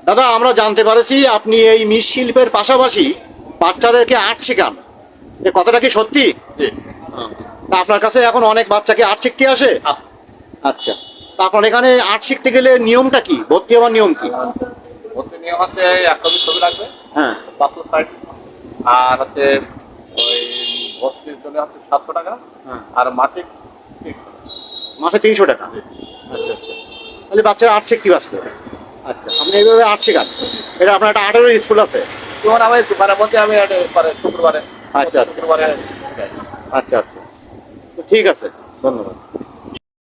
দাদা আমরা জানতে পারছি আপনি এই মৃৎশিল্পের পাশাপাশি বাচ্চাদেরকে আর্ট শেখান, এ কথাটা কি সত্যি? জি। তা আপনার কাছে এখন অনেক বাচ্চাকে আর্ট শিখতে আসে? আচ্ছা। আচ্ছা, তা আপনার এখানে আর্ট শিখতে গেলে নিয়মটা কি, ভর্তি হওয়ার নিয়ম কি? ভর্তি নিয়ম হচ্ছে 1 কপি ছবি লাগবে, হ্যাঁ। পাসপোর্ট সাইজ, আর হচ্ছে ওই ভর্তির জন্য হচ্ছে 700 টাকা, হ্যাঁ। আর মাসিক 300 টাকা। মাসে 300 টাকা? আচ্ছা আচ্ছা, তাহলে বাচ্চারা আর্ট শিখতে আসবে। আচ্ছা, আপনি এইভাবে আর্ট শেখান, এটা আপনার একটা আর্টের স্কুল আছে? যেমন আমি দুবারের মধ্যে আমি শুক্রবারে আচ্ছা আচ্ছা শুক্রবারে আচ্ছা আচ্ছা, তো ঠিক আছে, ধন্যবাদ।